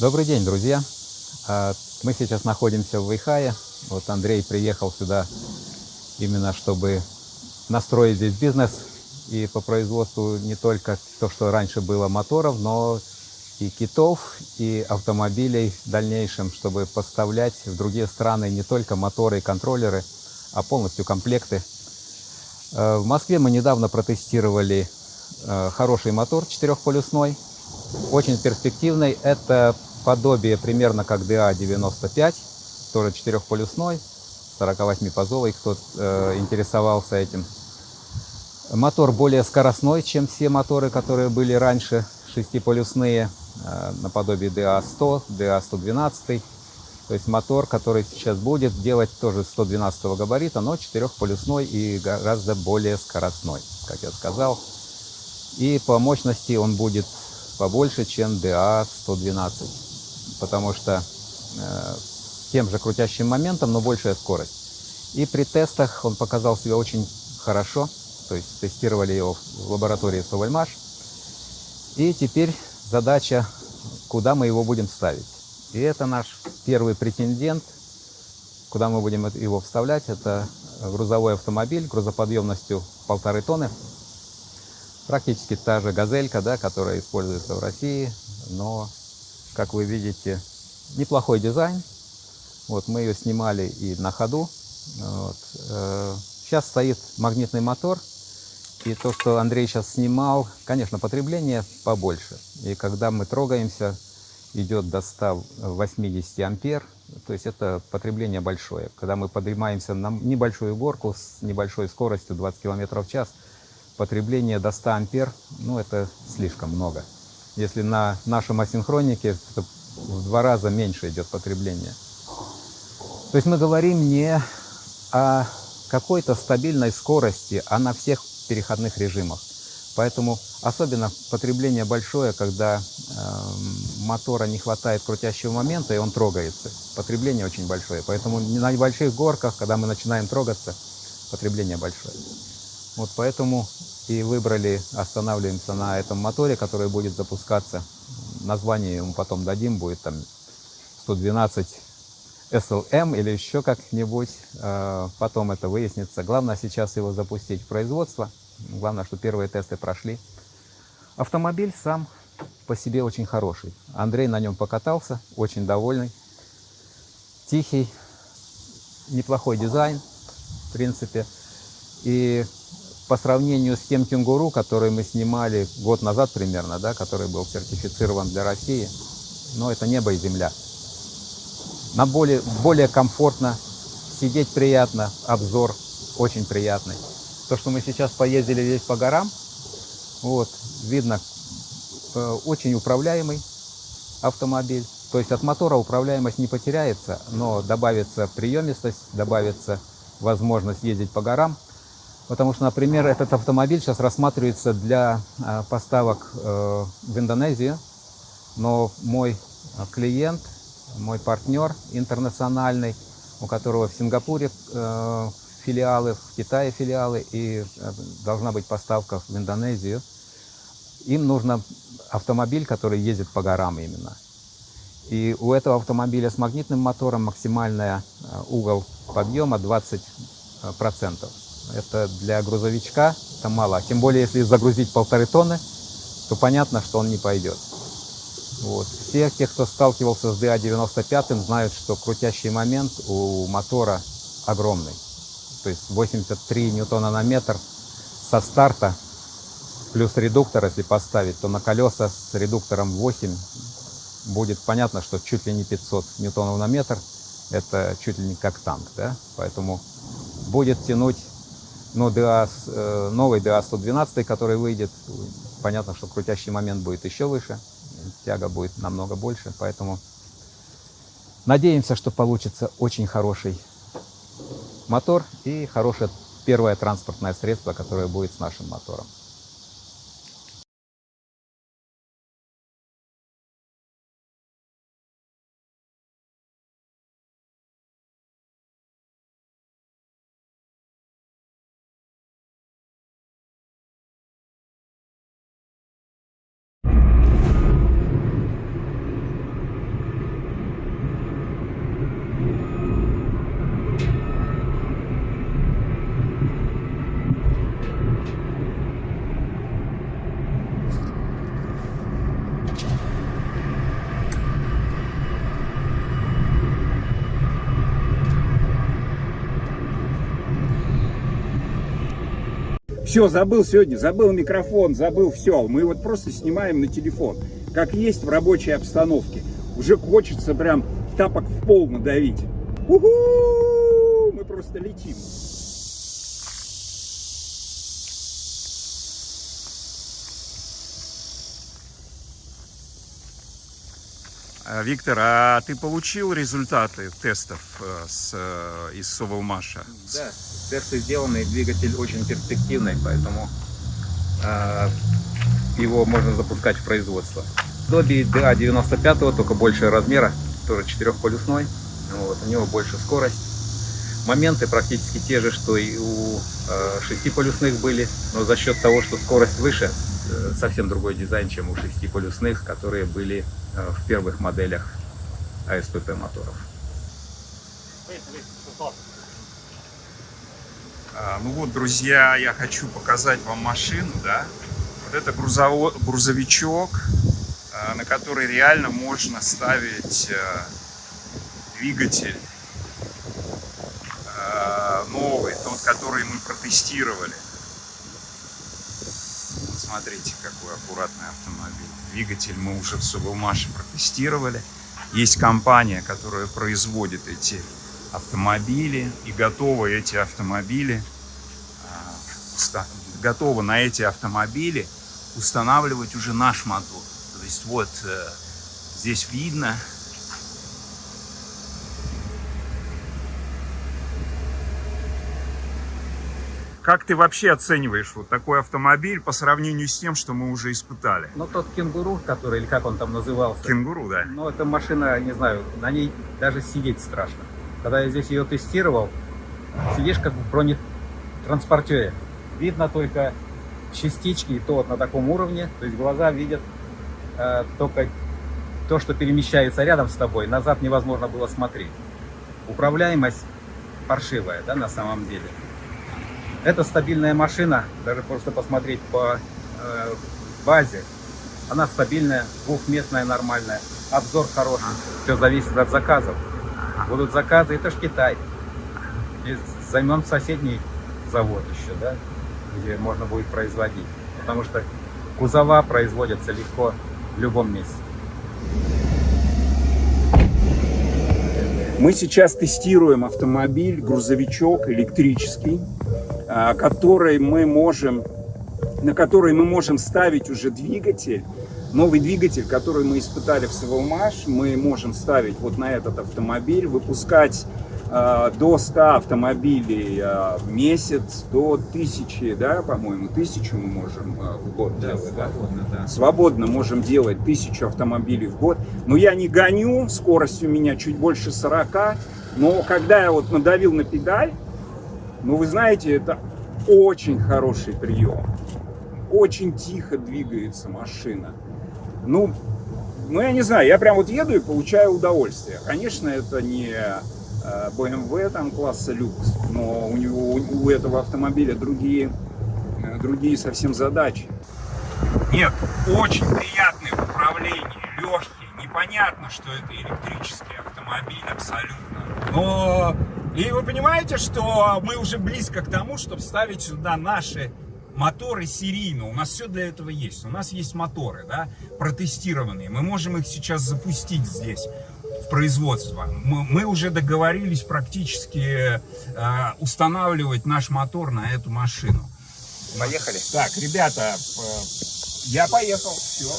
Добрый день, друзья! Мы сейчас находимся в Вэйхае. Вот Андрей приехал сюда именно чтобы настроить здесь бизнес и по производству не только то, что раньше было моторов, но и китов, и автомобилей в дальнейшем, чтобы поставлять в другие страны не только моторы и контроллеры, а полностью комплекты. В Москве мы недавно протестировали хороший мотор четырехполюсной, очень перспективный. Это подобие примерно как DA95, тоже четырехполюсной, 48-позовый, кто интересовался этим. Мотор более скоростной, чем все моторы, которые были раньше, шестиполюсные, наподобие DA100, DA112. То есть мотор, который сейчас будет делать тоже 112 габарита, но четырехполюсной и гораздо более скоростной, как я сказал. И по мощности он будет побольше, чем DA112, потому что тем же крутящим моментом, но большая скорость. И при тестах он показал себя очень хорошо, то есть тестировали его в лаборатории Совольмаш. И теперь задача, куда мы его будем ставить. И это наш первый претендент, куда мы будем его вставлять. Это грузовой автомобиль грузоподъемностью 1,5 тонны. Практически та же газелька, да, которая используется в России, но, как вы видите, неплохой дизайн. Вот, мы ее снимали и на ходу. Вот. Сейчас стоит магнитный мотор, и то, что Андрей сейчас снимал, конечно, потребление побольше. И когда мы трогаемся, идет до 180 ампер, то есть это потребление большое. Когда мы поднимаемся на небольшую горку с небольшой скоростью 20 км в час, потребление до 100 ампер, ну, это слишком много. Если на нашем асинхронике, это в 2 раза меньше идет потребление. То есть мы говорим не о какой-то стабильной скорости, а на всех переходных режимах. Поэтому особенно потребление большое, когда мотора не хватает крутящего момента, и он трогается. Потребление очень большое. Поэтому на небольших горках, когда мы начинаем трогаться, потребление большое. Вот поэтому и выбрали, останавливаемся на этом моторе, который будет запускаться. Название ему потом дадим, будет там 112 SLM или еще как-нибудь. Потом это выяснится. Главное сейчас его запустить в производство. Главное, что первые тесты прошли. Автомобиль сам по себе очень хороший. Андрей на нем покатался, очень довольный. Тихий, неплохой дизайн, в принципе. И по сравнению с тем кенгуру, который мы снимали год назад примерно, да, который был сертифицирован для России, но это небо и земля. Нам более комфортно, сидеть приятно, обзор очень приятный. То, что мы сейчас поездили здесь по горам, вот, видно, очень управляемый автомобиль. То есть от мотора управляемость не потеряется, но добавится приемистость, добавится возможность ездить по горам. Потому что, например, этот автомобиль сейчас рассматривается для поставок в Индонезию, но мой клиент, мой партнер интернациональный, у которого в Сингапуре филиалы, в Китае филиалы, и должна быть поставка в Индонезию, им нужен автомобиль, который ездит по горам именно. И у этого автомобиля с магнитным мотором максимальный угол подъема 20%. Это для грузовичка это мало. Тем более, если загрузить 1,5 тонны, то понятно, что он не пойдет. Вот. Все те, кто сталкивался с DA95, знают, что крутящий момент у мотора огромный. То есть 83 ньютона на метр со старта, плюс редуктор, если поставить, то на колеса с редуктором 8 будет понятно, что чуть ли не 500 ньютонов на метр. Это чуть ли не как танк, да? Поэтому будет тянуть, ну, новый DA112, который выйдет. Понятно, что крутящий момент будет еще выше, тяга будет намного больше, поэтому надеемся, что получится очень хороший мотор и хорошее первое транспортное средство, которое будет с нашим мотором. Все, забыл сегодня, забыл микрофон, забыл все. Мы вот просто снимаем на телефон, как есть в рабочей обстановке. Уже хочется прям тапок в пол надавить. У-ху! Мы просто летим. Виктор, а ты получил результаты тестов из Соволмаша? Да, тесты сделаны, двигатель очень перспективный, поэтому его можно запускать в производство. Добби DA95, только больше размера, тоже 4-полюсной, вот, у него больше скорость. Моменты практически те же, что и у 6-полюсных были, но за счет того, что скорость выше, совсем другой дизайн, чем у 6-полюсных, которые были в первых моделях АСПП моторов. Ну вот, друзья, я хочу показать вам машину, да. Вот это грузовичок, на который реально можно ставить двигатель новый, тот, который мы протестировали. Вот смотрите, какой аккуратный автомобиль. Двигатель мы уже в Соволмаше протестировали. Есть компания, которая производит эти автомобили, и готовы эти автомобили, готовы на эти автомобили устанавливать уже наш мотор. То есть вот здесь видно. Как ты вообще оцениваешь вот такой автомобиль по сравнению с тем, что мы уже испытали? Ну, тот кенгуру, который, или как он там назывался. Кенгуру, да. Ну, эта машина, не знаю, на ней даже сидеть страшно. Когда я здесь ее тестировал, сидишь как в бронетранспортере. Видно только частички, и то вот на таком уровне. То есть глаза видят только то, что перемещается рядом с тобой. Назад невозможно было смотреть. Управляемость паршивая, да, на самом деле. Это стабильная машина, даже просто посмотреть по базе. Она стабильная, двухместная, нормальная. Обзор хороший. Все зависит от заказов. Будут заказы, это ж Китай. И займем соседний завод еще, да, где можно будет производить. Потому что кузова производятся легко в любом месте. Мы сейчас тестируем автомобиль, грузовичок электрический, на который мы можем ставить уже двигатель. Новый двигатель, который мы испытали в Соволмаш, мы можем ставить вот на этот автомобиль, выпускать до 100 автомобилей в месяц, до 1000, да, по-моему, 1000 мы можем в год делать. Свободно, да. Свободно можем делать 1000 автомобилей в год. Но я не гоню, скорость у меня чуть больше 40. Но когда я вот надавил на педаль, ну вы знаете, это очень хороший прием. Очень тихо двигается машина. Ну я не знаю, я прям вот еду и получаю удовольствие. Конечно, это не BMW там класса люкс, но у этого автомобиля другие совсем задачи. Нет, очень приятный в управлении, легкий. Непонятно, что это электрический автомобиль абсолютно. Но и вы понимаете, что мы уже близко к тому, чтобы ставить сюда наши моторы серийно. У нас все для этого есть. У нас есть моторы, да, протестированные. Мы можем их сейчас запустить здесь в производство. Мы уже договорились практически устанавливать наш мотор на эту машину. Поехали? Так, ребята, я поехал. Все.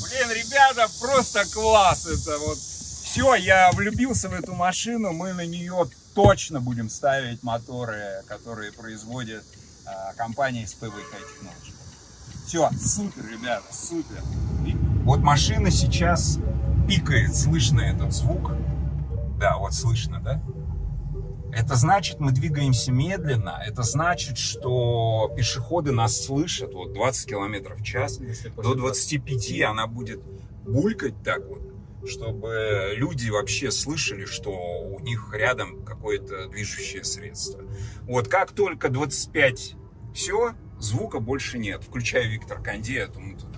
Блин, ребята, просто класс. Это вот все, я влюбился в эту машину. Мы на нее точно будем ставить моторы, которые производит компания SPV Technology. Все, супер, ребята, супер. И вот машина сейчас пикает, слышно этот звук. Да, вот слышно, да? Это значит, мы двигаемся медленно. Это значит, что пешеходы нас слышат. Вот 20 км в час. До 25 она будет булькать так вот, чтобы люди вообще слышали, что у них рядом какое-то движущее средство. Вот как только 25 Все, звука больше нет. Включаю Виктор Канди, я думаю, тут.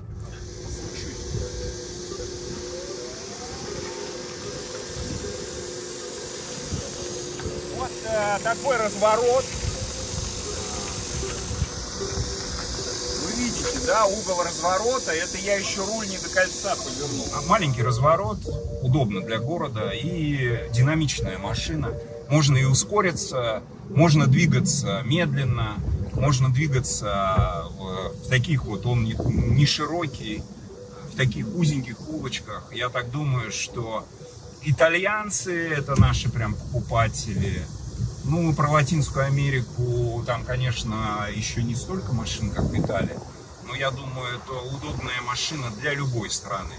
Вот такой разворот. Вы видите, да, угол разворота. Это я еще руль не до кольца повернул. Маленький разворот, удобно для города и динамичная машина. Можно и ускориться, можно двигаться медленно, можно двигаться в таких вот, он не широкий, в таких узеньких улочках. Я так думаю, что итальянцы это наши прям покупатели. Ну, про Латинскую Америку там, конечно, еще не столько машин, как в Италии. Но я думаю, это удобная машина для любой страны.